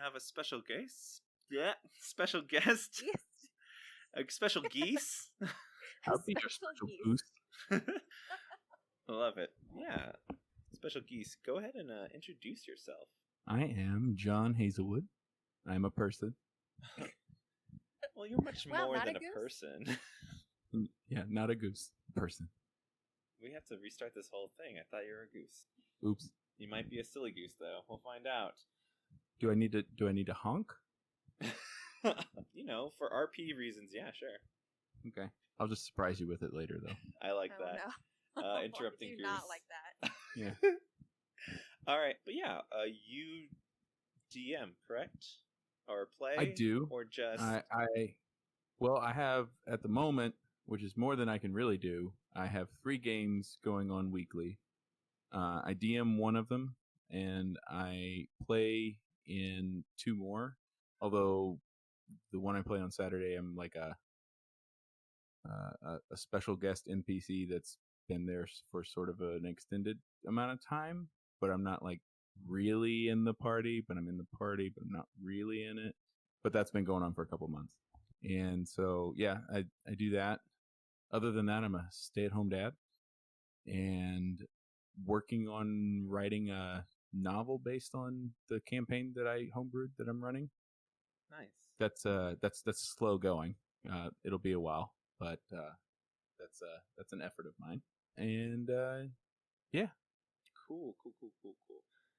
have a special guest. Yeah, special guest. Yes. A special geese. I'll be your special boost. I love it. Yeah. Special geese. Go ahead and introduce yourself. I am John Hazelwood. I'm a person. Well, you're much more than a person. Yeah, not a goose. Person. We have to restart this whole thing. I thought you were a goose. Oops. You might be a silly goose, though. We'll find out. Do I need to honk? You know, for RP reasons, yeah, sure. Okay. I'll just surprise you with it later, though. I like that. No. Interrupting do goose. not like that. Yeah. All right, but yeah, you DM, correct? Or play? I do. Or just... Well, I have, at the moment, which is more than I can really do, I have 3 games going on weekly. I DM one of them, and I play in 2 more. Although the one I play on Saturday, I'm like a special guest NPC that's been there for sort of an extended amount of time, but I'm not like really in the party, but I'm in the party, but I'm not really in it. But that's been going on for a couple months. And so, yeah, I do that. Other than that, I'm a stay-at-home dad and working on writing a novel based on the campaign that I homebrewed that I'm running. Nice. That's slow going. It'll be a while, but that's an effort of mine. And yeah. Cool.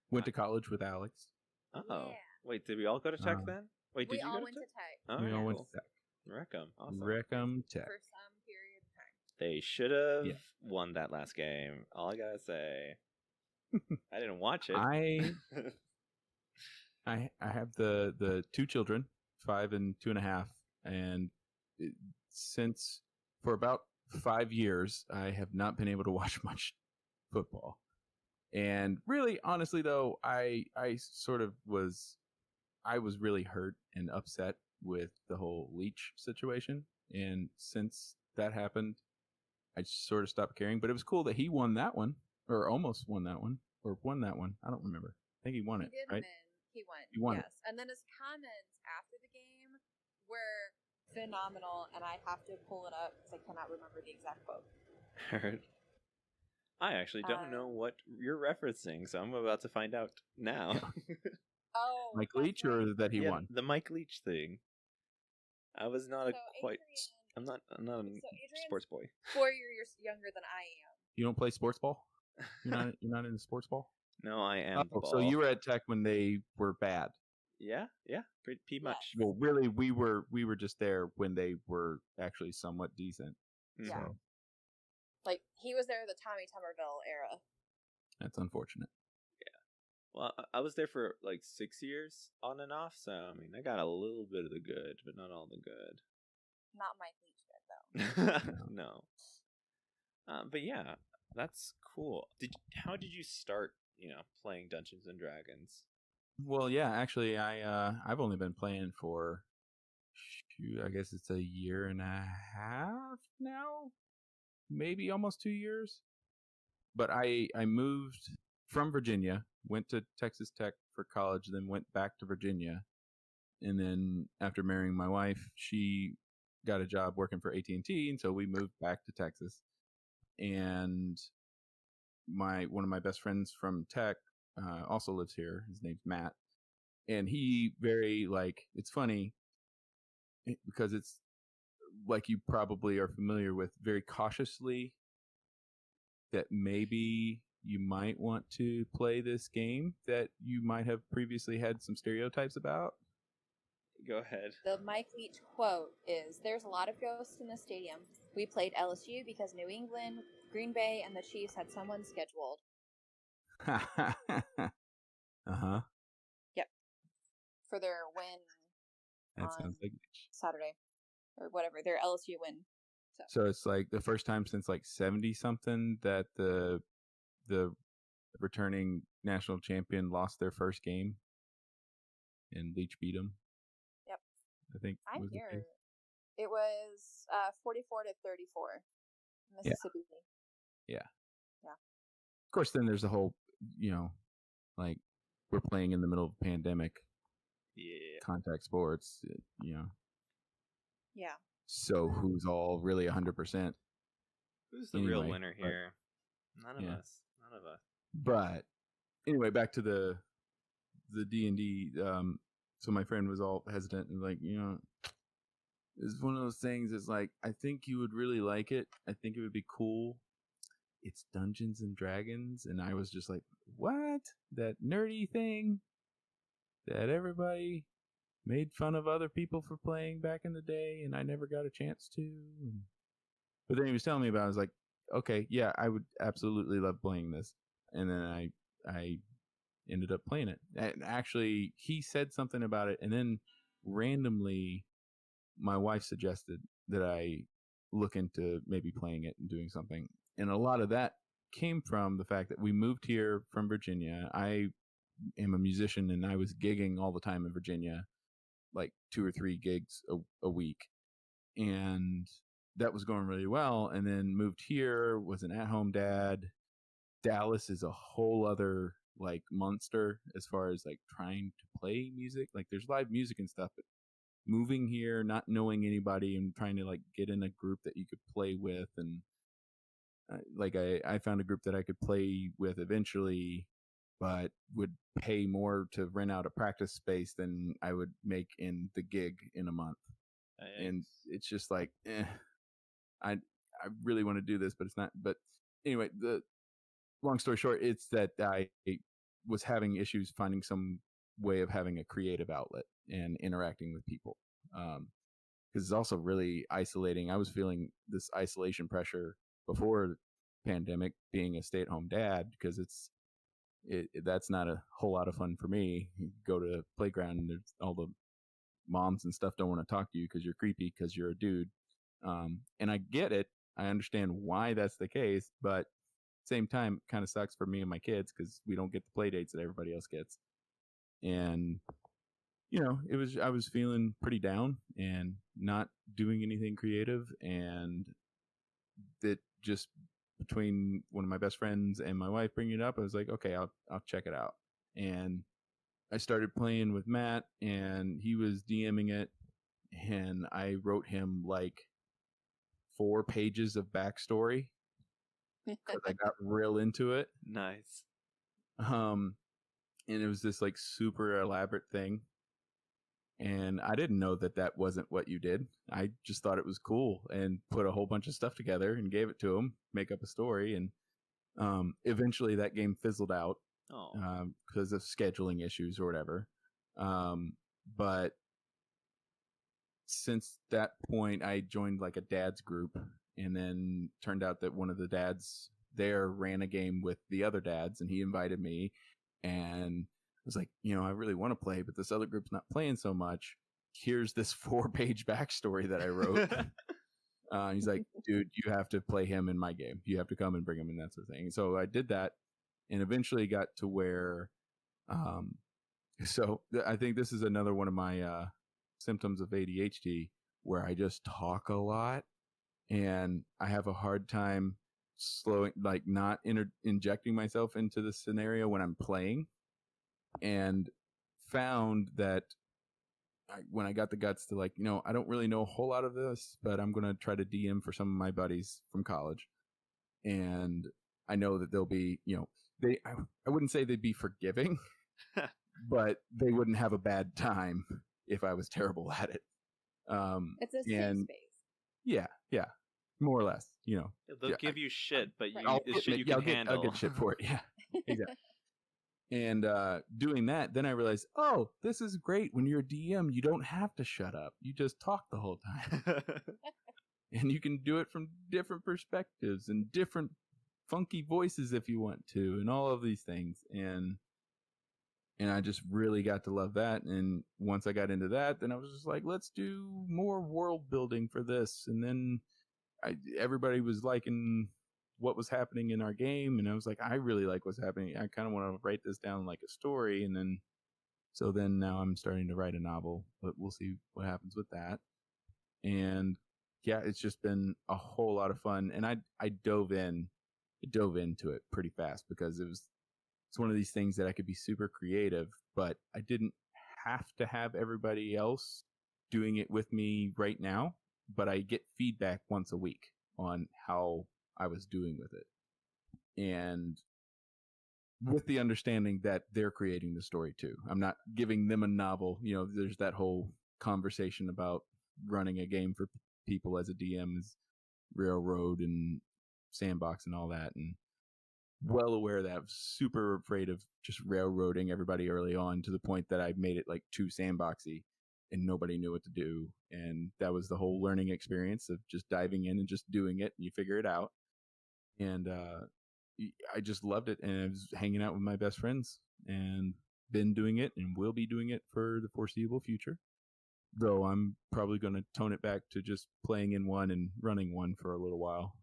Went to college with Alex. Oh. Yeah. Wait, did we all go to Tech then? Wait, did We you all go to went to Tech. Oh, We all went cool. to Tech. Wreck 'em. Awesome. Wreck 'em Tech. For some period of time. They should have won that last game. All I gotta say. I didn't watch it. I have the 2 children, 5 and 2.5, and since for about 5 years, I have not been able to watch much football. And really, honestly, though, I was really hurt and upset with the whole Leach situation. And since that happened, I sort of stopped caring. But it was cool that he won that one, or almost won that one, or won that one. I don't remember. I think he won it, right? He won. He won yes. it. And then his comments after the game were phenomenal, and I have to pull it up because I cannot remember the exact quote. Heard. I actually don't know what you're referencing, so I'm about to find out now. Oh, Mike Leach, or that he won? The Mike Leach thing. I was not Adrian, I'm not a sports boy. 4 years younger than I am. You don't play sports ball? You're not into sports ball? No, I am. Oh, so you were at Tech when they were bad? Yeah, pretty much. Well, really, we were just there when they were actually somewhat decent. Yeah. So. Like, he was there the Tommy Tuberville era. That's unfortunate. Yeah. Well, I was there for like 6 years on and off, so I mean, I got a little bit of the good, but not all the good. Not Mike Leach good, though. No. But yeah, that's cool. How did you start, playing Dungeons and Dragons? Well, yeah, actually, I've only been playing for, I guess it's 1.5 years now, maybe almost 2 years. But I moved from Virginia, went to Texas Tech for college, then went back to Virginia, and then after marrying my wife, she got a job working for AT&T, and so we moved back to Texas. And one of my best friends from Tech also lives here. His name's Matt, and he it's funny because it's like you probably are familiar with, very cautiously that maybe you might want to play this game that you might have previously had some stereotypes about. Go ahead. The Mike Leach quote is, "There's a lot of ghosts in the stadium. We played LSU because New England, Green Bay, and the Chiefs had someone scheduled." Uh-huh. Yep. For their win That sounds like Saturday. Or whatever, their LSU win. So it's like the first time since like 70-something that the returning national champion lost their first game and Leach beat them. Yep. I think I'm here. It was 44-34. Mississippi. Yeah. Yeah. Of course, then there's the whole, like, we're playing in the middle of a pandemic Yeah. contact sports, Yeah. So who's all really 100%? Who's the real winner here? None of yeah. us. None of us. But anyway, back to the D&D. So my friend was all hesitant and like, it's one of those things. It's like, I think you would really like it. I think it would be cool. It's Dungeons and Dragons. And I was just like, what? That nerdy thing that everybody made fun of other people for playing back in the day, and I never got a chance to. But then he was telling me about it. I was like, okay, yeah, I would absolutely love playing this. And then I ended up playing it. And actually, he said something about it, and then randomly, my wife suggested that I look into maybe playing it and doing something. And a lot of that came from the fact that we moved here from Virginia. I am a musician, and I was gigging all the time in Virginia, like 2 or 3 gigs a week. And that was going really well. And then moved here, was an at-home dad. Dallas is a whole other like monster as far as like trying to play music. Like there's live music and stuff, but moving here, not knowing anybody and trying to like get in a group that you could play with. And I found a group that I could play with eventually, but would pay more to rent out a practice space than I would make in the gig in a month. And it's just like, I really want to do this, but it's not. But anyway, the long story short, it's that I was having issues finding some way of having a creative outlet and interacting with people. Because it's also really isolating. I was feeling this isolation pressure before the pandemic, being a stay-at-home dad, because that's not a whole lot of fun for me. You go to a playground and there's all the moms and stuff don't want to talk to you because you're creepy because you're a dude. And I get it. I understand why that's the case, but same time, it kind of sucks for me and my kids because we don't get the play dates that everybody else gets. And I was feeling pretty down and not doing anything creative, and that just between one of my best friends and my wife bringing it up, I was like, okay, I'll check it out. And I started playing with Matt, and he was DMing it, and I wrote him like 4 pages of backstory because I got real into it. Nice. And it was this like super elaborate thing. And I didn't know that wasn't what you did. I just thought it was cool and put a whole bunch of stuff together and gave it to him, make up a story. And eventually that game fizzled out because of scheduling issues or whatever. But since that point, I joined like a dad's group, and then turned out that one of the dads there ran a game with the other dads, and he invited me, and I was like, I really want to play, but this other group's not playing so much. Here's this 4-page backstory that I wrote. He's like, dude, you have to play him in my game. You have to come and bring him in, that sort of thing. So I did that, and eventually got to where, I think this is another one of my symptoms of ADHD, where I just talk a lot, and I have a hard time not injecting myself into the scenario when I'm playing. And found that when I got the guts to I don't really know a whole lot of this, but I'm going to try to DM for some of my buddies from college. And I know that they'll be, I wouldn't say they'd be forgiving, but they wouldn't have a bad time if I was terrible at it. It's a safe space. Yeah, more or less, They'll give you shit, but it's shit you can handle. I'll get shit for it, yeah, exactly. And doing that, then I realized, oh, this is great. When you're a DM, you don't have to shut up. You just talk the whole time. And you can do it from different perspectives and different funky voices if you want to, and all of these things. And I just really got to love that. And once I got into that, then I was just like, let's do more world building for this. And then everybody was liking what was happening in our game, and I was like, I really like what's happening. I kind of want to write this down like a story. And then now I'm starting to write a novel, but we'll see what happens with that. And yeah, it's just been a whole lot of fun. And I dove into it pretty fast because it's one of these things that I could be super creative, but I didn't have to have everybody else doing it with me right now, but I get feedback once a week on how I was doing with it. And with the understanding that they're creating the story too. I'm not giving them a novel. There's that whole conversation about running a game for people as a DM is railroad and sandbox and all that. And well aware of that. I was super afraid of just railroading everybody early on to the point that I made it like too sandboxy and nobody knew what to do. And that was the whole learning experience of just diving in and just doing it, and you figure it out. And I just loved it, and I was hanging out with my best friends and been doing it and will be doing it for the foreseeable future. Though I'm probably going to tone it back to just playing in one and running one for a little while,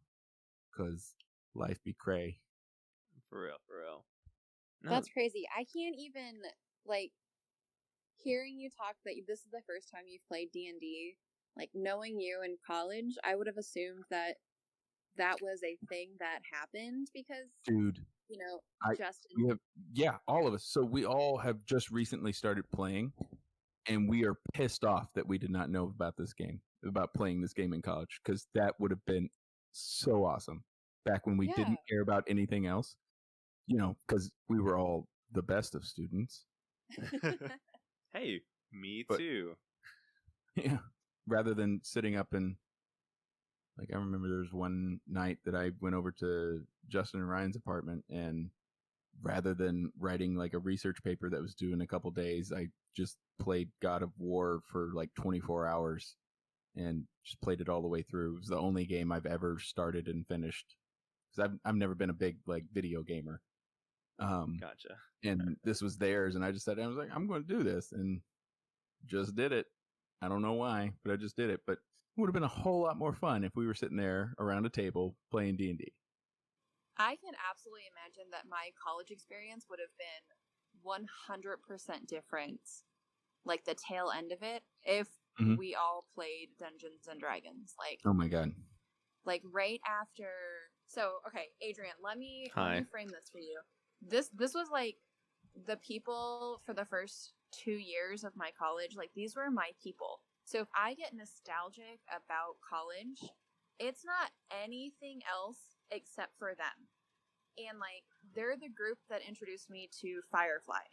because life be cray. For real. No. That's crazy. I can't even, like, hearing you talk that this is the first time you've played D&D, like, knowing you in college, I would have assumed that was a thing that happened because, dude, Justin. all of us. So we all have just recently started playing, and we are pissed off that we did not know about this game, about playing this game in college, because that would have been so awesome back when we didn't care about anything else, because we were all the best of students. Hey, me too. Yeah. Rather than sitting up and, like, I remember there was one night that I went over to Justin and Ryan's apartment, and rather than writing like a research paper that was due in a couple days, I just played God of War for like 24 hours and just played it all the way through. It was the only game I've ever started and finished, because I've never been a big like video gamer. Gotcha. And this was theirs, and I was like, I'm going to do this, and just did it. I don't know why, but I just did it. But it would have been a whole lot more fun if we were sitting there around a table playing D&D. I can absolutely imagine that my college experience would have been 100% different, like the tail end of it, if we all played Dungeons and Dragons. Like, oh my god! Like right after. So okay, Adrian, let me frame this for you. This was like the people for the first 2 years of my college. Like, these were my people. So if I get nostalgic about college, it's not anything else except for them. And, like, they're the group that introduced me to Firefly.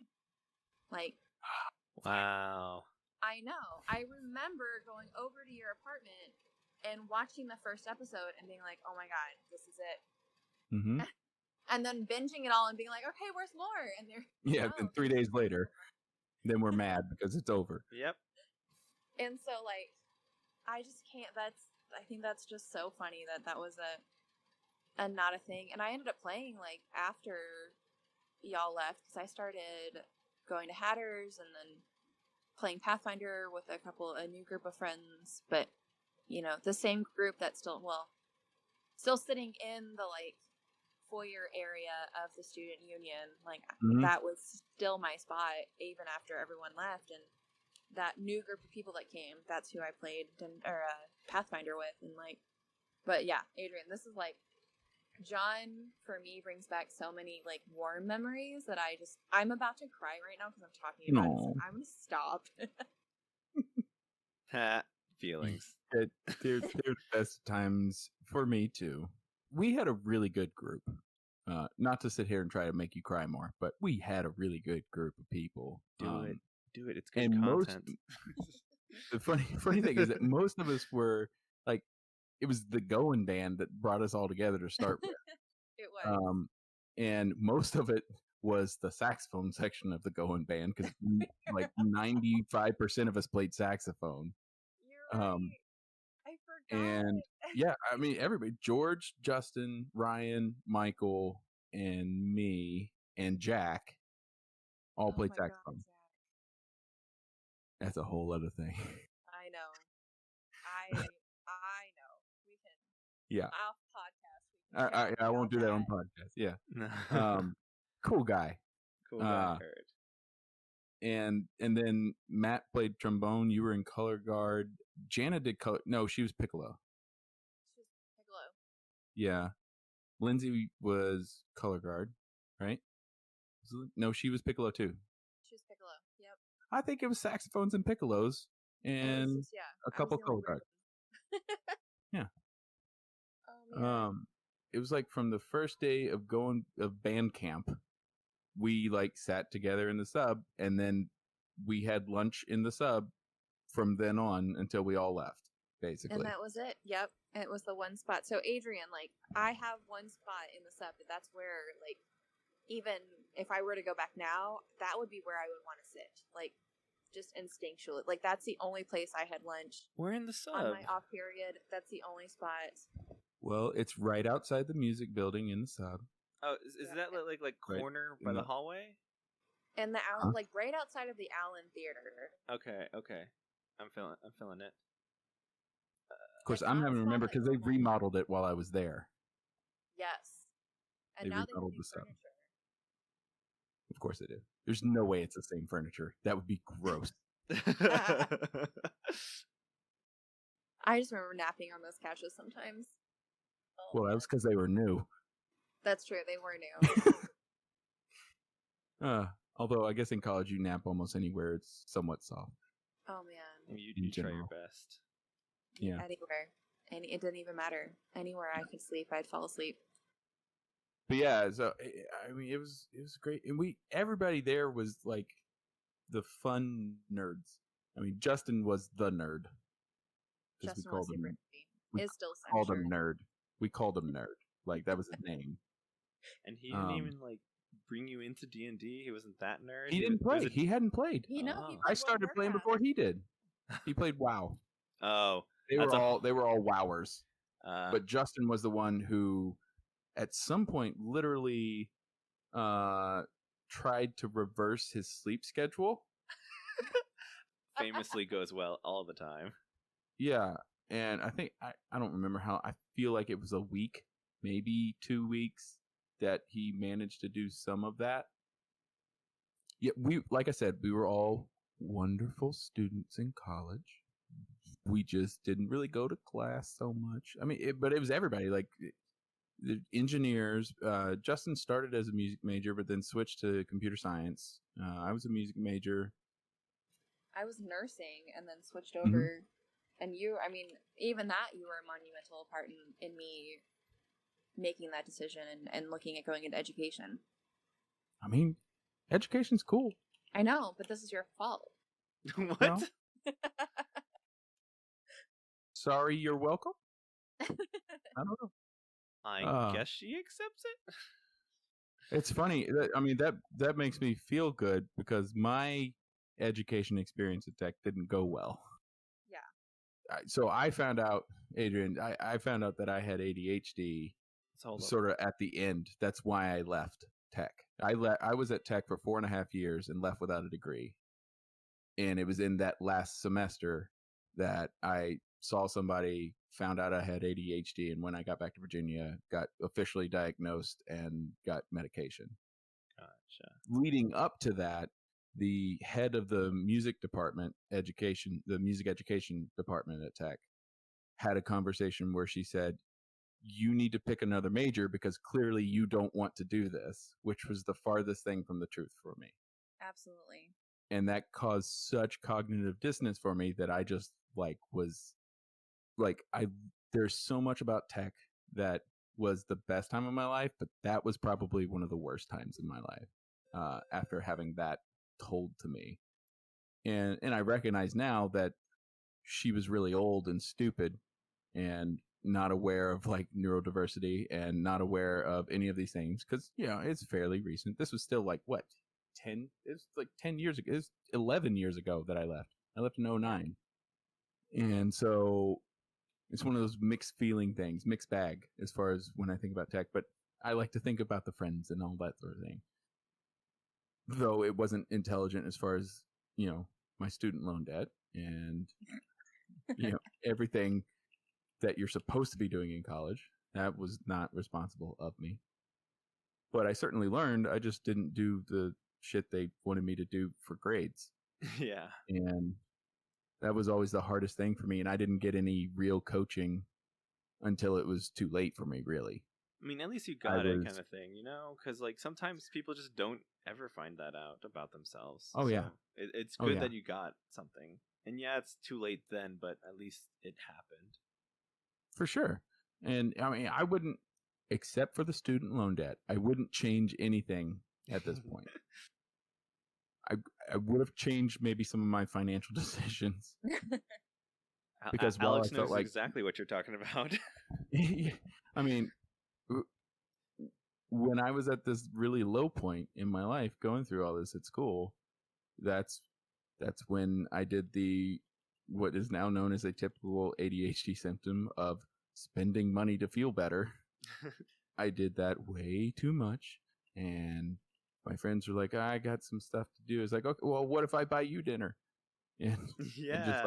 Like, wow. I know. I remember going over to your apartment and watching the first episode and being like, oh my god, this is it. Mm-hmm. And then binging it all and being like, okay, where's more? And they're and 3 days later, then we're mad because it's over. Yep. And so, like, I just can't. I think that's just so funny that was a not a thing. And I ended up playing, like, after y'all left, because I started going to Hatters and then playing Pathfinder with a new group of friends. But, the same group that's still sitting in the, like, foyer area of the student union. Like, that was still my spot even after everyone left. And that new group of people that came, that's who I played Pathfinder with. And, like, but yeah, Adrian, this is like, John for me brings back so many like warm memories that I'm about to cry right now because I'm talking about it. So I'm gonna stop. Feelings. They're the best times for me too. We had a really good group. Not to sit here and try to make you cry more, but we had a really good group of people. Do it. It's good content. The funny thing is that most of us were like, it was the Going band that brought us all together to start with. It was. And most of it was the saxophone section of the Going band, because like 95% of us played saxophone. You're right. I forgot. And yeah, I mean, everybody, George, Justin, Ryan, Michael, and me, and Jack all played saxophone. God, that's a whole other thing. I know. I know. We can. Yeah. Off podcast. I won't do that on podcast. Yeah. Cool guy. Cool guy. And then Matt played trombone. You were in color guard. Jana did color. No, she was piccolo. Yeah. Lindsay was color guard, right? No, she was piccolo too. She was piccolo. Yep. I think it was saxophones and piccolos and a couple Kodak. Yeah. Oh, man. It was like from the first day of band camp, we like sat together in the sub, and then we had lunch in the sub from then on until we all left, basically. And that was it. Yep. It was the one spot. So Adrian, like, I have one spot in the sub, but that's where, like, even if I were to go back now, that would be where I would want to sit. Like, just instinctually. Like, that's the only place I had lunch. We're in the sub. On my off period, that's the only spot. Well, it's right outside the music building in the sub. Oh, is that like corner by the hallway? And the Allen, like right outside of the Allen Theater. Okay. I'm feeling it. Of course, I'm having to remember because they remodeled it while I was there. Yes. And they now remodeled they the sub. furniture. Of course they do. There's no way it's the same furniture. That would be gross. I just remember napping on those couches sometimes. Oh, well, that was because they were new. That's true. They were new. Although I guess in college you nap almost anywhere it's somewhat soft. Oh, man. You try your best. Yeah. Anywhere. And it didn't even matter. Anywhere I could sleep, I'd fall asleep. But yeah, so I mean, it was great, and everybody there was like the fun nerds. I mean, Justin was the nerd. Justin was super nerdy. Is still called him nerd. We called him nerd. Like that was his name. And he didn't even like bring you into D&D. He wasn't that nerd. He didn't play. He hadn't played. I started playing before he did. He played WoW. Oh, they were all wowers. But Justin was the one who, at some point, literally tried to reverse his sleep schedule. Famously goes well all the time. Yeah, and I think I don't remember how. I feel like it was a week, maybe 2 weeks, that he managed to do some of that. Yeah, like I said, we were all wonderful students in college. We just didn't really go to class so much. I mean, but it was everybody. Like the engineers. Justin started as a music major, but then switched to computer science. I was a music major. I was nursing and then switched over. Mm-hmm. And you, I mean, even that, you were a monumental part in me making that decision and looking at going into education. I mean, education's cool. I know, but this is your fault. What? No? Sorry, you're welcome? I don't know. I guess she accepts it. It's funny. I mean, that makes me feel good because my education experience at Tech didn't go well. Yeah. So I found out, Adrian, I found out that I had ADHD sort of at the end. That's why I left Tech. I was at Tech for 4.5 years and left without a degree. And it was in that last semester that I saw somebody, found out I had ADHD, and when I got back to Virginia, got officially diagnosed and got medication. Gotcha. Leading up to that, the head of the music department, the music education department at Tech, had a conversation where she said, you need to pick another major because clearly you don't want to do this, which was the farthest thing from the truth for me. Absolutely. And that caused such cognitive dissonance for me that I just there's so much about Tech that was the best time of my life, but that was probably one of the worst times in my life after having that told to me. And I recognize now that she was really old and stupid and not aware of like neurodiversity and not aware of any of these things because, you know, it's fairly recent. This was still like, what, 10? It was like 10 years ago. It was 11 years ago that I left. I left in 2009. And so it's one of those mixed feeling things, mixed bag as far as when I think about Tech. But I like to think about the friends and all that sort of thing. Though it wasn't intelligent as far as, you know, my student loan debt and, you know, everything that you're supposed to be doing in college. That was not responsible of me. But I certainly learned. I just didn't do the shit they wanted me to do for grades. Yeah. And that was always the hardest thing for me. And I didn't get any real coaching until it was too late for me, really. I mean, at least you I got it, was- kind of thing, you know? Because like sometimes people just don't ever find that out about themselves. Oh, yeah. It's Oh, good yeah. that you got something, and yeah, it's too late then, but at least it happened. For sure. And I mean, I wouldn't, except for the student loan debt, I wouldn't change anything at this point. I would have changed maybe some of my financial decisions. Because while Alex I felt knows like- exactly what you're talking about. I mean, when I was at this really low point in my life, going through all this at school, that's when I did what is now known as a typical ADHD symptom of spending money to feel better. I did that way too much, and my friends were like, "I got some stuff to do." It's like, okay, well, what if I buy you dinner? And Yeah. just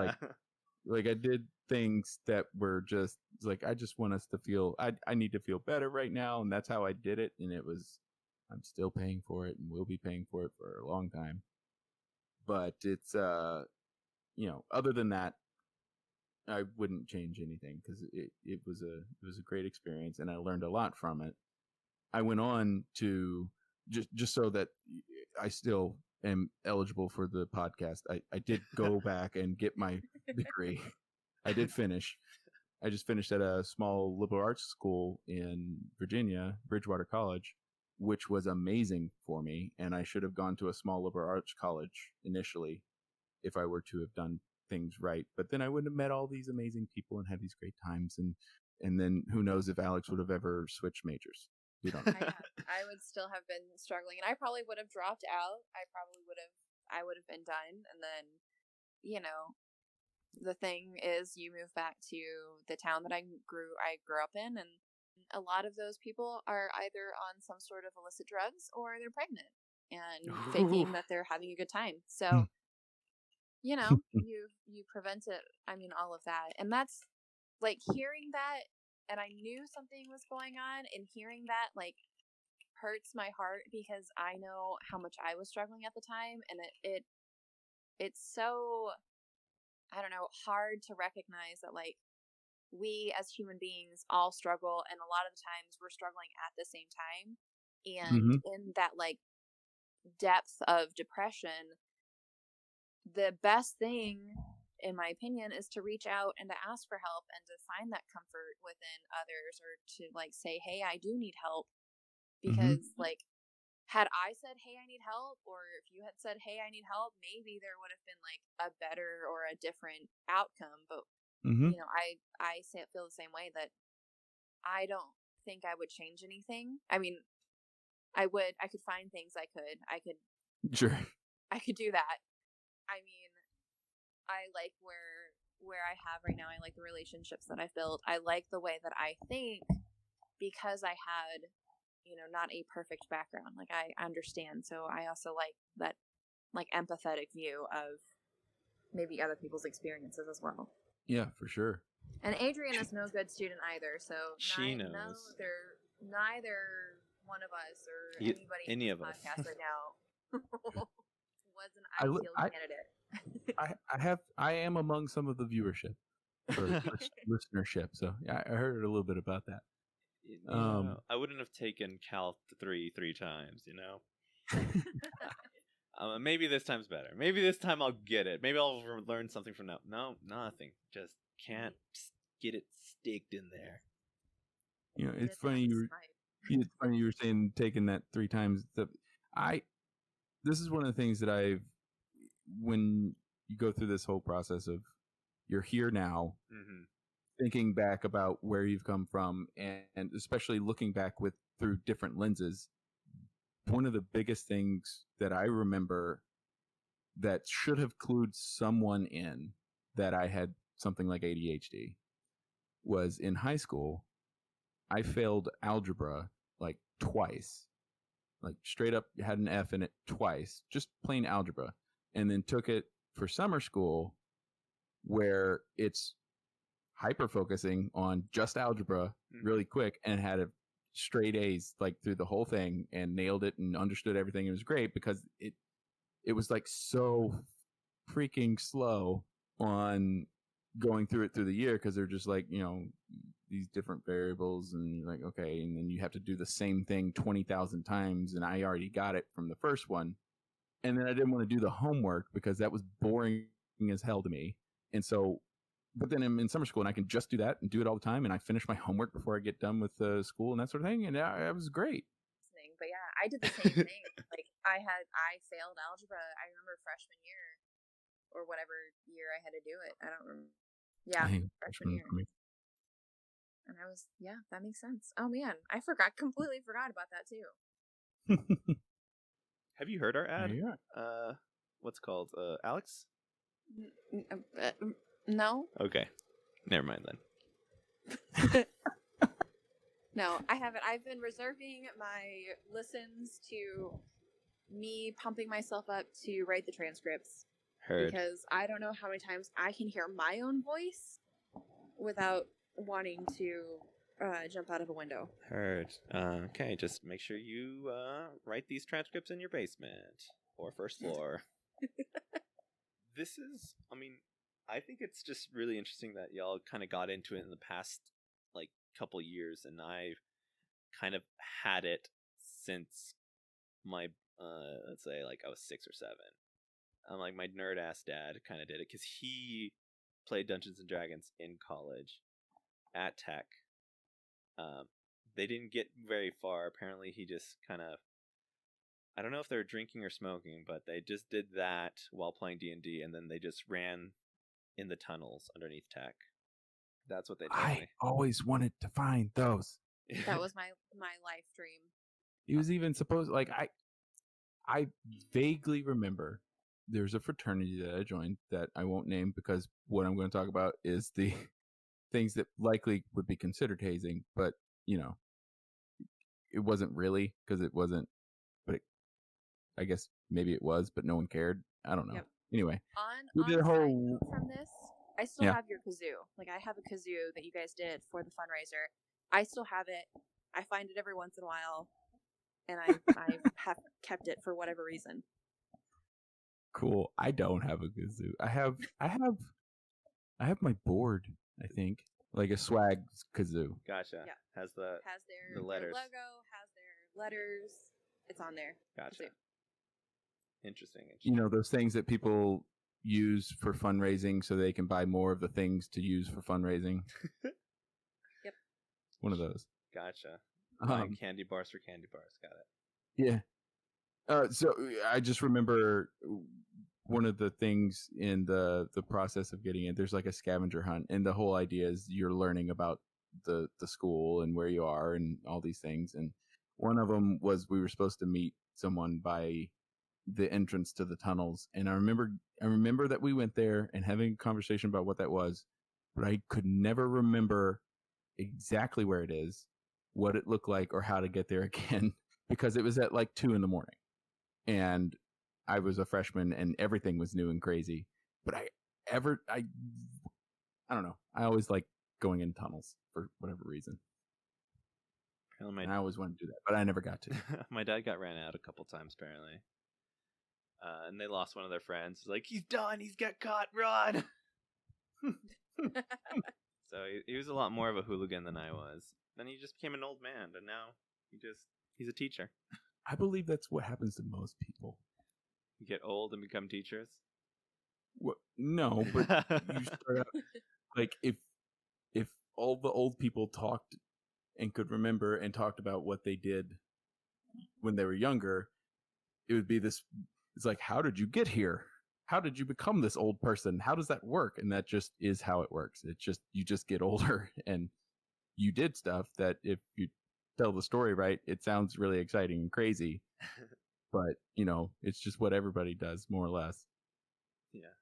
like I did things that were just like, I just want us to feel, I need to feel better right now, and that's how I did it. And I'm still paying for it, and will be paying for it for a long time. But it's other than that, I wouldn't change anything, because it was a great experience, and I learned a lot from it. I went on to just so that I still am eligible for the podcast. I did go back and get my degree. I did finish. I just finished at a small liberal arts school in Virginia, Bridgewater College, which was amazing for me. And I should have gone to a small liberal arts college initially if I were to have done things right. But then I wouldn't have met all these amazing people and had these great times. And then who knows if Alex would have ever switched majors. We don't know. I would still have been struggling, and I probably would have dropped out. I would have been done, and then, the thing is, you move back to the town that I grew up in, and a lot of those people are either on some sort of illicit drugs or they're pregnant and faking that they're having a good time. So, you prevent it. I mean, all of that, and that's like hearing that. And I knew something was going on, and hearing that like hurts my heart, because I know how much I was struggling at the time, and it's so, I don't know, hard to recognize that like we as human beings all struggle, and a lot of the times we're struggling at the same time. And in that like depth of depression, the best thing, in my opinion, is to reach out and to ask for help, and to find that comfort within others, or to like say, hey, I do need help. Because like, had I said, hey, I need help, or if you had said, hey, I need help, maybe there would have been like a better or a different outcome. But I feel the same way, that I don't think I would change anything. I mean, I could find things I could Sure. I could do that. I mean, I like where I have right now. I like the relationships that I've built. I like the way that I think, because I had, not a perfect background. Like, I understand. So I also like that, like, empathetic view of maybe other people's experiences as well. Yeah, for sure. And Adrian is no good student either. So She knows. Neither one of us or any of us podcast right now was an ideal candidate. I am among some of the viewership or listenership. So yeah, I heard a little bit about that. I wouldn't have taken Cal 3 times, maybe this time's better. Maybe this time I'll get it. Maybe I'll learn something from now. No, nothing. Just can't get it staked in there. It's funny you were saying taking that 3 times. This is one of the things that when you go through this whole process of you're here now, thinking back about where you've come from, and especially looking back through different lenses, one of the biggest things that I remember that should have clued someone in that I had something like ADHD was in high school. I failed algebra like twice, like straight up had an F in it twice, just plain algebra, and then took it for summer school where it's hyper focusing on just algebra really quick, and had a straight A's like through the whole thing, and nailed it and understood everything. It was great because it was like so freaking slow on going through it through the year because they're just like, these different variables, and you're like, okay, and then you have to do the same thing 20,000 times, and I already got it from the first one. And then I didn't want to do the homework because that was boring as hell to me. And so, but then I'm in summer school and I can just do that and do it all the time. And I finish my homework before I get done with school and that sort of thing. And it was great. But yeah, I did the same thing. Like I failed algebra. I remember freshman year or whatever year I had to do it. I don't remember. Yeah, freshman year. And I was, that makes sense. Oh man, I completely forgot about that too. Have you heard our ad? What's it called? Alex? No. Okay. Never mind then. No, I haven't. I've been reserving my listens to me pumping myself up to write the transcripts. Heard. Because I don't know how many times I can hear my own voice without wanting to jump out of a window. Heard. Okay, just make sure you write these transcripts in your basement or first floor. This is, I think it's just really interesting that y'all kind of got into it in the past, couple years, and I've kind of had it since my, let's say, I was 6 or 7. My nerd ass dad kind of did it because he played Dungeons and Dragons in college at Tech. They didn't get very far. Apparently, he just kind of, I don't know if they were drinking or smoking, but they just did that while playing D&D, and then they just ran in the tunnels underneath Tech. That's what they did. I always wanted to find those. That was my life dream. He was even supposed, I vaguely remember there's a fraternity that I joined that I won't name because what I'm going to talk about is the things that likely would be considered hazing, but, it wasn't really because it wasn't, but I guess maybe it was, but no one cared. I don't know. Yep. Anyway, we did a whole from this. I still have your kazoo. I have a kazoo that you guys did for the fundraiser. I still have it. I find it every once in a while, and I have kept it for whatever reason. Cool. I don't have a kazoo. I have my board. I think a swag kazoo. Gotcha. Yeah. Has their letters. Their logo. Has their letters. It's on there. Gotcha. Kazoo. Interesting. Those things that people use for fundraising so they can buy more of the things to use for fundraising. Yep. One of those. Gotcha. Candy bars for candy bars. Got it. Yeah. So I just remember one of the things in the process of getting it, there's a scavenger hunt, and the whole idea is you're learning about the school and where you are and all these things. And one of them was we were supposed to meet someone by the entrance to the tunnels, and I remember that we went there and having a conversation about what that was, but I could never remember exactly where it is, what it looked like, or how to get there again because it was at 2 a.m, and I was a freshman and everything was new and crazy. But I don't know. I always like going in tunnels for whatever reason. And I always wanted to do that, but I never got to. My dad got ran out a couple times apparently. And they lost one of their friends. He's done. He's got caught. Run. So he was a lot more of a hooligan than I was. Then he just became an old man, and now he's a teacher. I believe that's what happens to most people. You get old and become teachers? Well, no, but you start out if all the old people talked and could remember and talked about what they did when they were younger, it would be this. It's how did you get here? How did you become this old person? How does that work? And that just is how it works. It's just, you just get older and you did stuff that if you tell the story right, it sounds really exciting and crazy. But, it's just what everybody does, more or less. Yeah.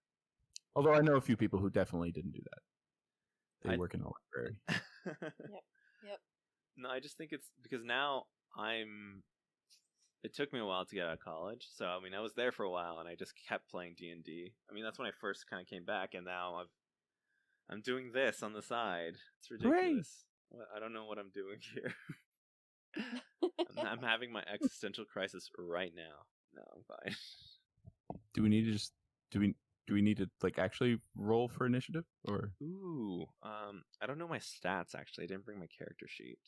Although I know a few people who definitely didn't do that. They work in a library. Yep. No, I just think it's because now it took me a while to get out of college, so I was there for a while, and I just kept playing D&D. That's when I first kind of came back, and now I'm doing this on the side. It's ridiculous. I don't know what I'm doing here. I'm having my existential crisis right now. No, I'm fine. Do we need to do we need to like actually roll for initiative or? Ooh, I don't know my stats actually. I didn't bring my character sheet.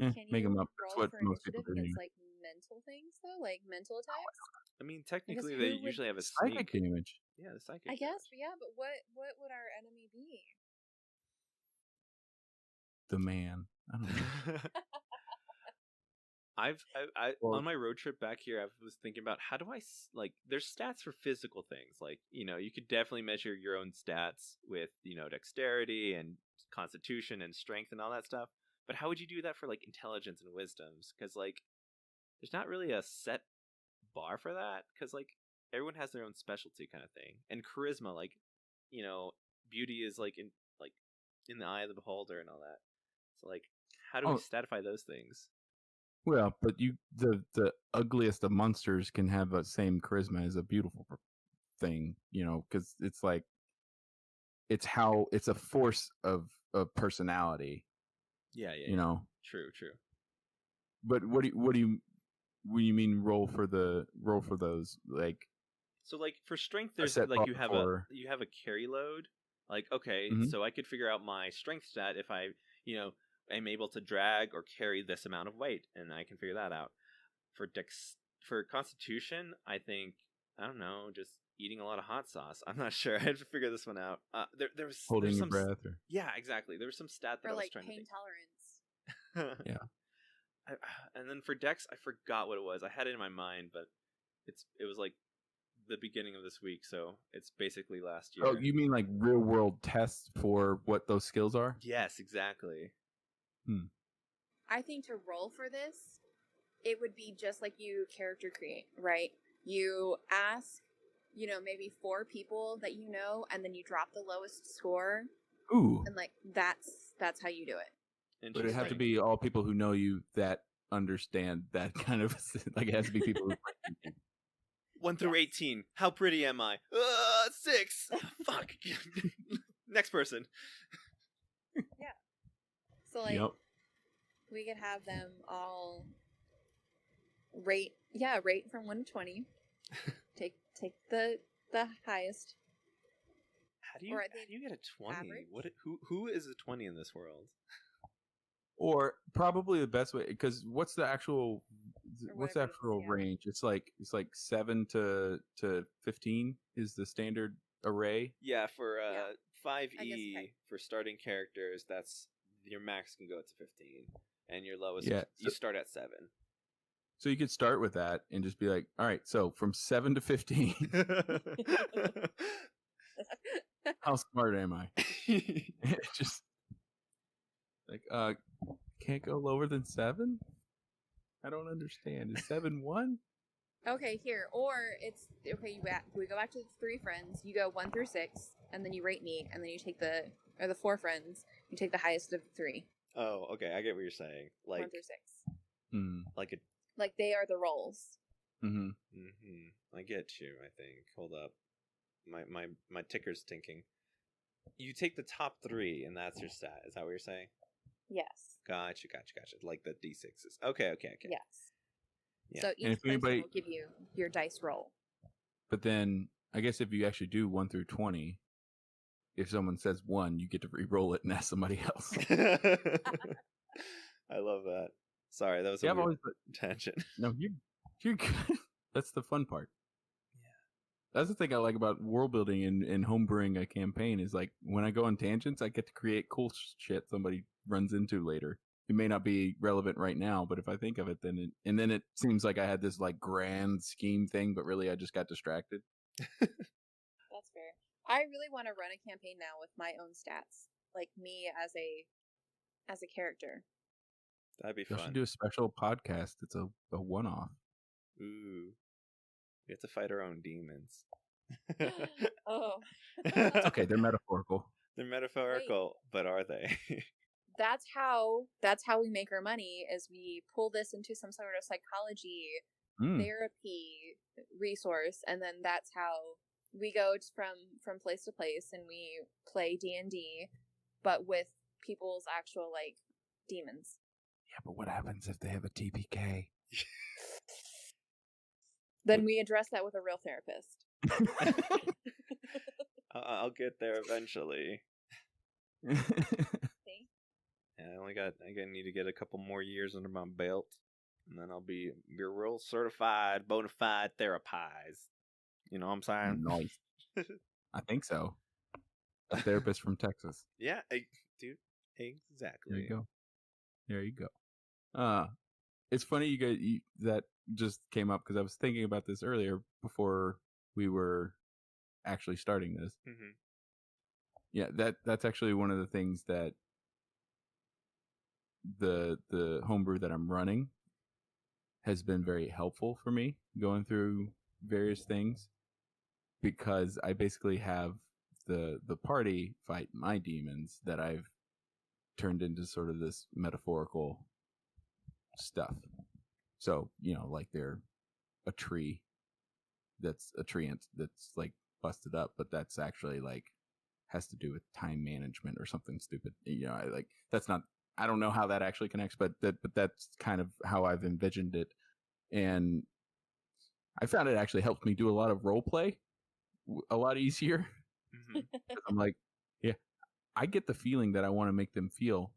Can Make you them up. That's roll what for most people initiative do. against like mental things though, like mental attacks? I mean, technically, who they would- usually have a Psychic sneak. damage. Yeah, the psychic. I guess, but yeah, but what would our enemy be? The man. I don't know. damage. I Well- on my road trip back here, I was thinking about how do I like. There's stats for physical things, like you could definitely measure your own stats with dexterity and constitution and strength and all that stuff. But how would you do that for like intelligence and wisdoms? Because like, there's not really a set bar for that. Because like everyone has their own specialty kind of thing, and charisma, like beauty is like in the eye of the beholder and all that. So like, how do we statify those things? Well, but the ugliest of monsters can have the same charisma as a beautiful thing, because it's like it's a force of personality. Yeah, true. But what do you mean roll for those like? So like for strength, there's set like bar you have for- a carry load. Like okay, Mhm. so I could figure out my strength stat if I am able to drag or carry this amount of weight, and I can figure that out. For constitution, I think I don't know, just eating a lot of hot sauce. I'm not sure. I had to figure this one out. There was Holding there's your some breath, or yeah, exactly. There was some stat that Or I was like trying pain to tolerance. think. Yeah. And then for Dex, I forgot what it was. I had it in my mind, but it was like the beginning of this week, so it's basically last year. Oh, you mean like real world tests for what those skills are? Yes, exactly. I think to roll for this, it would be just like you character create, right? You ask, maybe 4 people that you know, and then you drop the lowest score, Ooh. and like that's how you do it. But it have to be all people who know you that understand that kind of like it has to be people who 1 through 18. How pretty am I? 6. Fuck. Next person. So like Yep. we could have them all rate from 1 to 20. take the highest. How do you Or I how think do you get a 20? average. Who is a 20 in this world? Or probably the best way, because what's the actual whatever it is, yeah. range? It's like 7 to 15 is the standard array. Yeah, for Yeah. 5e I guess for starting characters, that's your max can go to 15, and your lowest Yeah, you start at 7. So you could start with that and just be like, all right, so from 7 to 15, how smart am I? Just like can't go lower than 7. I don't understand. Is 7 1? Okay, here. Or it's okay. We go back to the 3 friends. You go 1 through 6, and then you rate me, and then you take the 4 friends. You take the highest of the 3. Oh, okay, I get what you're saying. 1 Like through 6. like a Like they are the roles. Mm-hmm. I get you, I think. Hold up. My ticker's tinking. You take the top 3 and that's your stat. Is that what you're saying? Yes. Gotcha. Like the D6s. Okay. Yes. Yeah. So And each if person anybody- will give you your dice roll. But then I guess if you actually do 1 through 20, if someone says 1, you get to re-roll it and ask somebody else. I love that. Sorry, that was a Yeah, I've weird always tangent. no, you're good. That's the fun part. That's the thing I like about world building and homebrewing a campaign is like when I go on tangents, I get to create cool shit somebody runs into later. It may not be relevant right now, but if I think of it, then it seems like I had this like grand scheme thing, but really I just got distracted. That's fair. I really want to run a campaign now with my own stats, like me as a character. That'd be We fun. should do a special podcast. It's a one-off. Ooh. We have to fight our own demons. Oh. Okay, they're metaphorical. They're metaphorical, but are they? That's how we make our money, is we pull this into some sort of psychology therapy resource, and then that's how we go from place to place and we play D&D, but with people's actual like demons. Yeah, but what happens if they have a TPK? Then we address that with a real therapist. I'll get there eventually. See? Yeah, I need to get a couple more years under my belt, and then I'll be your real certified, bona fide therapist. You know what I'm saying? Nice. I think so. A therapist from Texas. Yeah, dude, exactly. There you go. There you go. It's funny that just came up because I was thinking about this earlier before we were actually starting this. Mm-hmm. Yeah, that's actually one of the things that the homebrew that I'm running has been very helpful for me going through various things, because I basically have the party fight my demons that I've turned into sort of this metaphorical stuff. So, like they're a tree that's like busted up, but that's actually like has to do with time management or something stupid. I don't know how that actually connects, but that's kind of how I've envisioned it. And I found it actually helped me do a lot of role play a lot easier. Mm-hmm. I'm like, yeah, I get the feeling that I want to make them feel.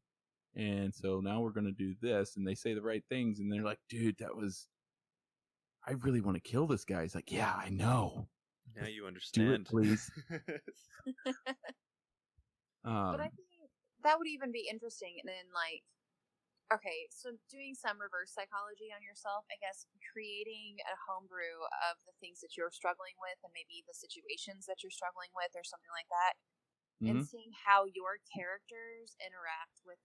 And so now we're going to do this. And they say the right things. And they're like, dude, I really want to kill this guy. He's like, yeah, I know. Now you understand. Do it, please. But I think that would even be interesting. And then, okay, so doing some reverse psychology on yourself, I guess, creating a homebrew of the things that you're struggling with and maybe the situations that you're struggling with or something like that, and seeing how your characters interact with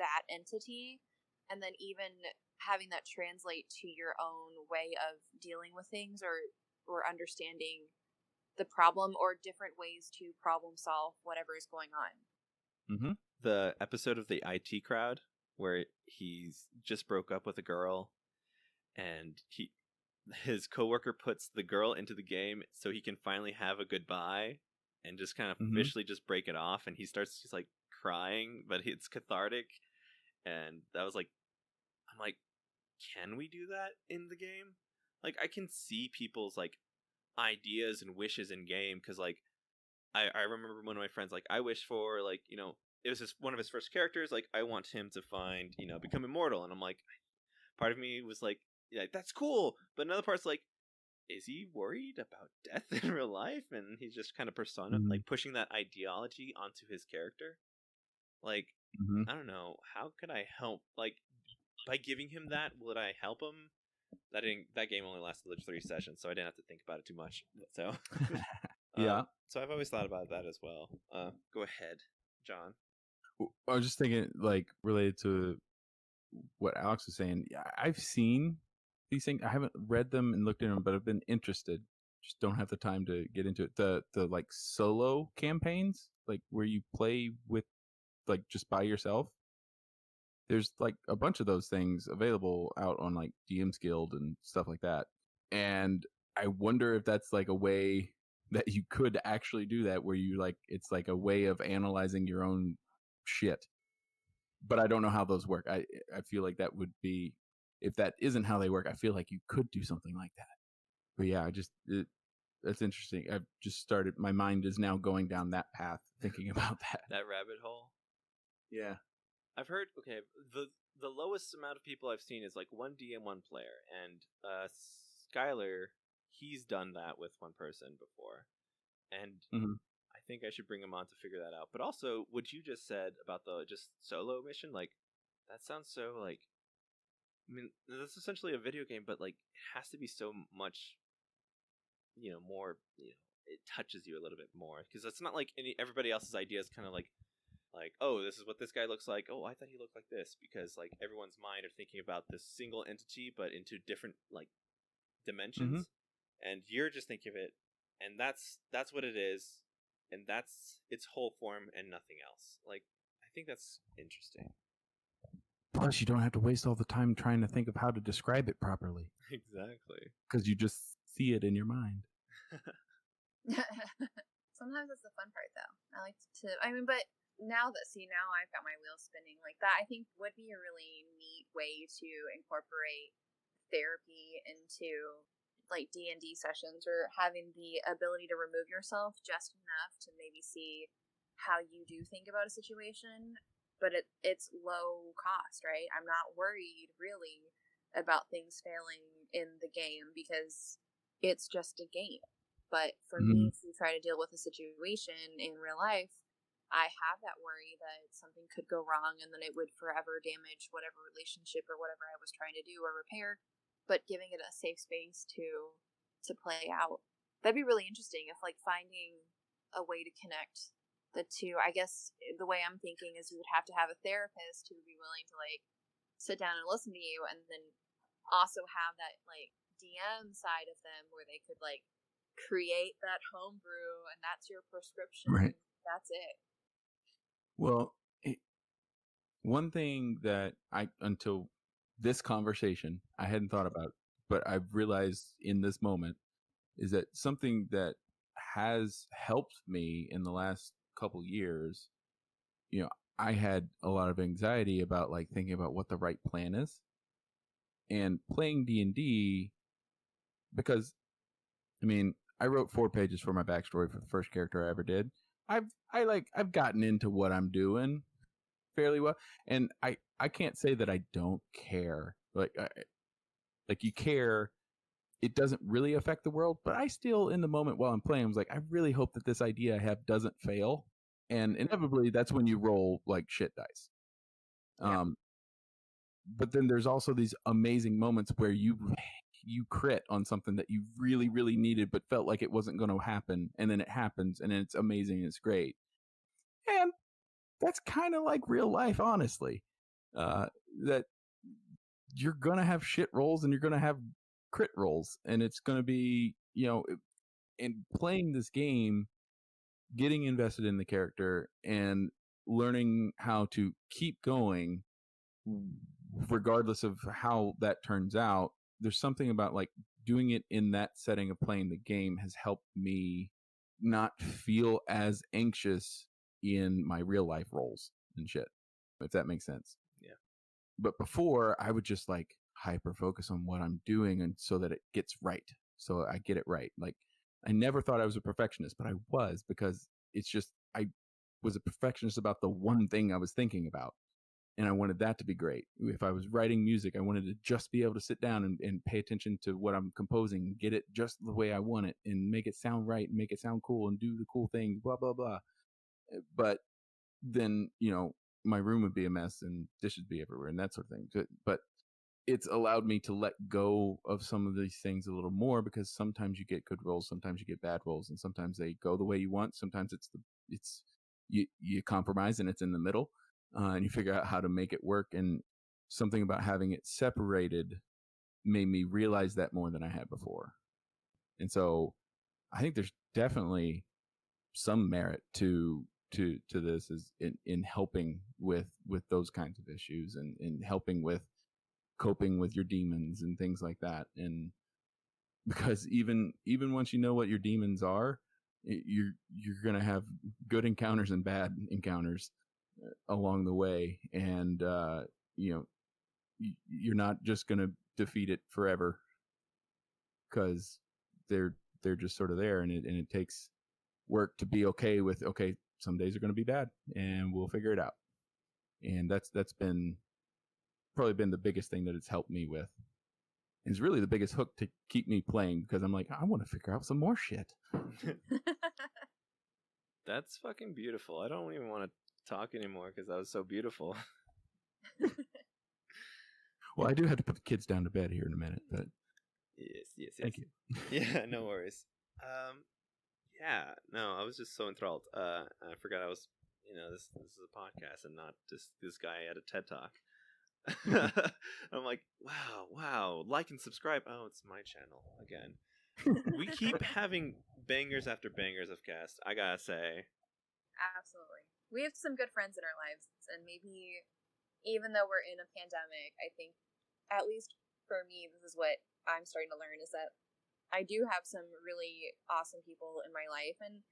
that entity, and then even having that translate to your own way of dealing with things or understanding the problem or different ways to problem solve whatever is going on. Mm-hmm. The episode of the IT crowd where he's just broke up with a girl, and his coworker puts the girl into the game so he can finally have a goodbye and just kind of officially just break it off, and he starts just like crying, but it's cathartic. And that was like, I'm like, can we do that in the game? Like, I can see people's like ideas and wishes in game, because like I remember one of my friends, like, I wish for, like, it was just one of his first characters, like, I want him to find, become immortal. And I'm like, part of me was like, yeah, that's cool. But another part's like, is he worried about death in real life? And he's just kind of like pushing that ideology onto his character. Like, I don't know, how could I help? Like, by giving him that, would I help him? That game only lasted like 3 sessions, so I didn't have to think about it too much. So yeah. So I've always thought about that as well. Go ahead, John. I was just thinking, like, related to what Alex was saying. Yeah, I've seen these things. I haven't read them and looked at them, but I've been interested. Just don't have the time to get into it. The like solo campaigns, like where you play with like just by yourself. There's like a bunch of those things available out on like DM's Guild and stuff like that. And I wonder if that's like a way that you could actually do that, where you like, it's like a way of analyzing your own shit. But I don't know how those work. I feel like that would be, if that isn't how they work, I feel like you could do something like that. But yeah, that's interesting. I've just started, my mind is now going down that path, thinking about that. That rabbit hole. Yeah. I've heard, okay, the lowest amount of people I've seen is like 1 DM, 1 player. And Skylar, he's done that with 1 person before. And I think I should bring him on to figure that out. But also, what you just said about the just solo mission, like, that sounds so, like, I mean, that's essentially a video game, but, like, it has to be so much, more, it touches you a little bit more. Because it's not like everybody else's ideas kind of like, oh, this is what this guy looks like. Oh, I thought he looked like this. Because, like, everyone's mind are thinking about this single entity, but into different, like, dimensions. And you're just thinking of it, and that's what it is. And that's its whole form and nothing else. Like, I think that's interesting. Plus, you don't have to waste all the time trying to think of how to describe it properly. Exactly. Because you just see it in your mind. Sometimes that's the fun part, though. But now I've got my wheels spinning like that. I think would be a really neat way to incorporate therapy into, like D&D sessions, or having the ability to remove yourself just enough to maybe see how you do think about a situation, but it's low cost, right? I'm not worried really about things failing in the game because it's just a game. But for me to try to deal with a situation in real life, I have that worry that something could go wrong and then it would forever damage whatever relationship or whatever I was trying to do or repair. But giving it a safe space to play out, that'd be really interesting. If like finding a way to connect the two, I guess the way I'm thinking is you would have to have a therapist who would be willing to like sit down and listen to you, and then also have that like DM side of them where they could like create that homebrew and that's your prescription. Right. That's it. Well, one thing that until this conversation, I hadn't thought about, but I've realized in this moment is that something that has helped me in the last couple years, I had a lot of anxiety about like thinking about what the right plan is, and playing D&D, because I wrote 4 pages for my backstory for the first character I ever did. I've gotten into what I'm doing fairly well, and I can't say that I don't care. Like you care. It doesn't really affect the world, but I still, in the moment while I'm playing, I was like, I really hope that this idea I have doesn't fail, and inevitably that's when you roll like shit dice. Yeah. But then there's also these amazing moments where you crit on something that you really, really needed, but felt like it wasn't going to happen. And then it happens, and it's amazing. And it's great. And that's kind of like real life, honestly, that you're going to have shit rolls and you're going to have crit rolls. And it's going to be, in playing this game, getting invested in the character and learning how to keep going regardless of how that turns out. There's something about like doing it in that setting of playing the game has helped me not feel as anxious in my real life roles and shit, if that makes sense. Yeah. But before, I would just like hyper focus on what I'm doing, and so that it gets right, so I get it right. Like, I never thought I was a perfectionist, but I was, because it's just I was a perfectionist about the one thing I was thinking about. And I wanted that to be great. If I was writing music, I wanted to just be able to sit down and pay attention to what I'm composing, get it just the way I want it, and make it sound right, and make it sound cool, and do the cool things, blah, blah, blah. But then, my room would be a mess, and dishes would be everywhere, and that sort of thing. But it's allowed me to let go of some of these things a little more, because sometimes you get good roles, sometimes you get bad roles, and sometimes they go the way you want. Sometimes you compromise, and it's in the middle. And you figure out how to make it work. And something about having it separated made me realize that more than I had before. And so I think there's definitely some merit to this, is in helping with those kinds of issues, and in helping with coping with your demons and things like that. And because even once you know what your demons are, you're going to have good encounters and bad encounters along the way, and you're not just going to defeat it forever, because they're just sort of there, and it takes work to be okay with, okay, some days are going to be bad, and we'll figure it out. And that's probably been the biggest thing that it's helped me with. It's really the biggest hook to keep me playing, because I'm like, I want to figure out some more shit. That's fucking beautiful. I don't even want to talk anymore because that was so beautiful. Well, I do have to put the kids down to bed here in a minute, but yes. Thank you. Yeah, no worries. Yeah, no, I was just so enthralled. I forgot I was, this is a podcast and not just this guy at a TED Talk. I'm like, wow, like and subscribe. Oh, it's my channel again. We keep having bangers after bangers of cast, I gotta say. Absolutely. We have some good friends in our lives, and maybe even though we're in a pandemic, I think, at least for me, this is what I'm starting to learn, is that I do have some really awesome people in my life, and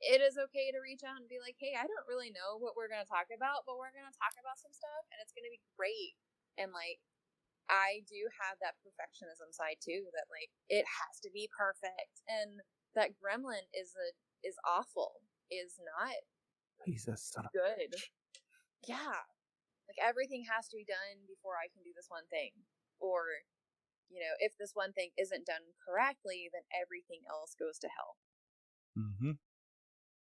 it is okay to reach out and be like, hey, I don't really know what we're going to talk about, but we're going to talk about some stuff, and it's going to be great. And, like, I do have that perfectionism side too, that like it has to be perfect, and that gremlin is awful, is not He's a son of good. Yeah, like everything has to be done before I can do this one thing, or if this one thing isn't done correctly, then everything else goes to hell. Mm-hmm.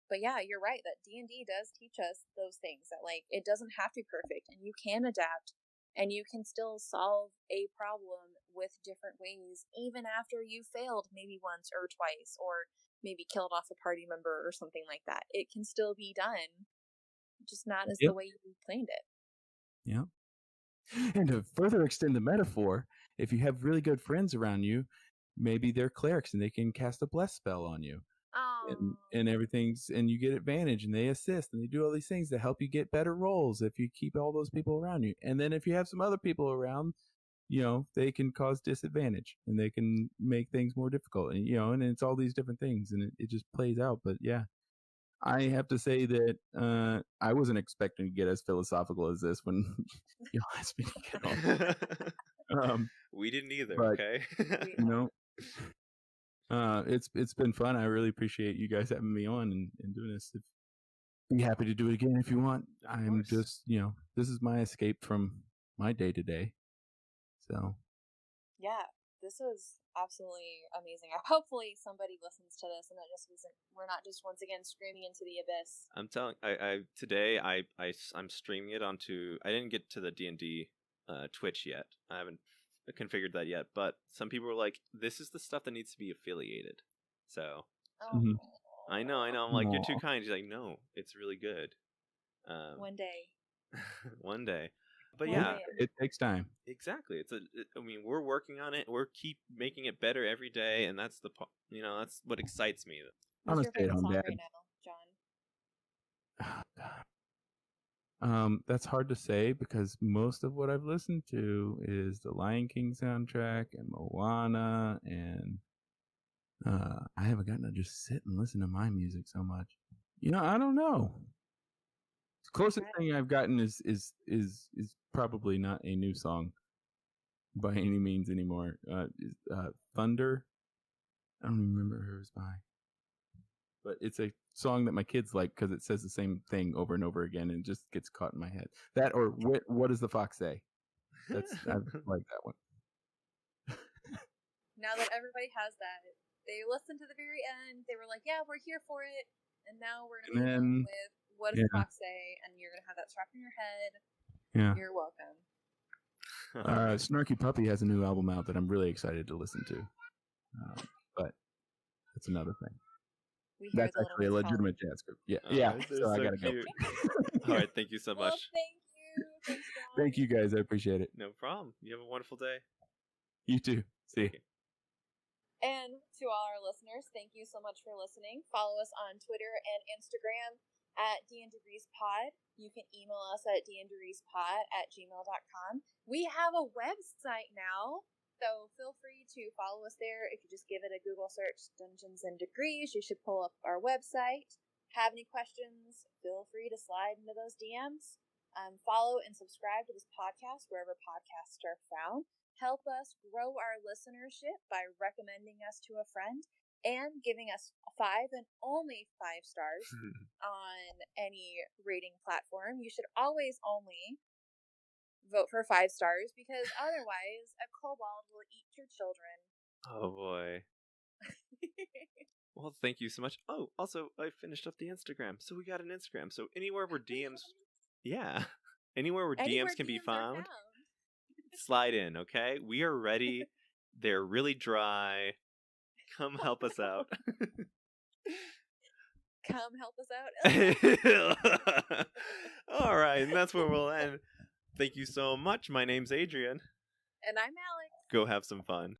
But yeah, you're right that D&D does teach us those things, that like it doesn't have to be perfect, and you can adapt, and you can still solve a problem with different ways, even after you failed maybe once or twice, or maybe killed off a party member or something like that. It can still be done, just not as the way you planned it. Yeah. And to further extend the metaphor, if you have really good friends around you, maybe they're clerics and they can cast a bless spell on you. And everything's, and you get advantage, and they assist, and they do all these things to help you get better rolls if you keep all those people around you. And then if you have some other people around, they can cause disadvantage, and they can make things more difficult, and and it's all these different things, and it just plays out. But yeah, I have to say that I wasn't expecting to get as philosophical as this when you asked me to get on. We didn't either. But, okay. It's been fun. I really appreciate you guys having me on and doing this. Be happy to do it again if you want. I'm just, this is my escape from my day to day. So. Yeah, this was absolutely amazing. Hopefully somebody listens to this and we're not just once again screaming into the abyss. I'm telling. Today I'm streaming it onto. I didn't get to the D&D Twitch yet. I haven't configured that yet, but some people were like, this is the stuff that needs to be affiliated. So I know I'm like, you're too kind. She's like, no, it's really good. One day one day, but yeah, it takes time. Exactly. We're working on it. We're keep making it better every day, and that's that's what excites me. What's your favorite song right now, John? That's hard to say because most of what I've listened to is the Lion King soundtrack and Moana, and I haven't gotten to just sit and listen to my music so much. I don't know. The closest thing I've gotten is probably not a new song by any means anymore. Thunder. I don't even remember who it was by. But it's a song that my kids like because it says the same thing over and over again and just gets caught in my head. That or what does the fox say? I like that one. Now that everybody has that, they listened to the very end. They were like, "Yeah, we're here for it." And now we're gonna move with what does the fox say, and you're gonna have that strapped in your head. Yeah, you're welcome. Snarky Puppy has a new album out that I'm really excited to listen to, but that's another thing. That's actually a legitimate jazz group. Yeah. So I gotta go. All right, thank you so much. Well, thank you. Thanks, thank you guys. I appreciate it. No problem. You have a wonderful day. You too. See you. And to all our listeners, thank you so much for listening. Follow us on Twitter and Instagram at dndegreespod. You can email us at dndegreespod@gmail.com. We have a website now, so feel free to follow us there. If you just give it a Google search, Dungeons and Degrees, you should pull up our website. Have any questions, feel free to slide into those DMs. Follow and subscribe to this podcast wherever podcasts are found. Help us grow our listenership by recommending us to a friend and giving us 5 and only 5 stars on any rating platform. You should always only vote for 5 stars because otherwise a kobold will eat your children. Oh boy. Well, thank you so much. Oh, also, I finished up the Instagram. So we got an Instagram. So anywhere where DMs... Yeah. Anywhere where DMs can be found. Slide in, okay? We are ready. They're really dry. Come help us out. Come help us out. All right, and that's where we'll end. Thank you so much. My name's Adrian. And I'm Alex. Go have some fun.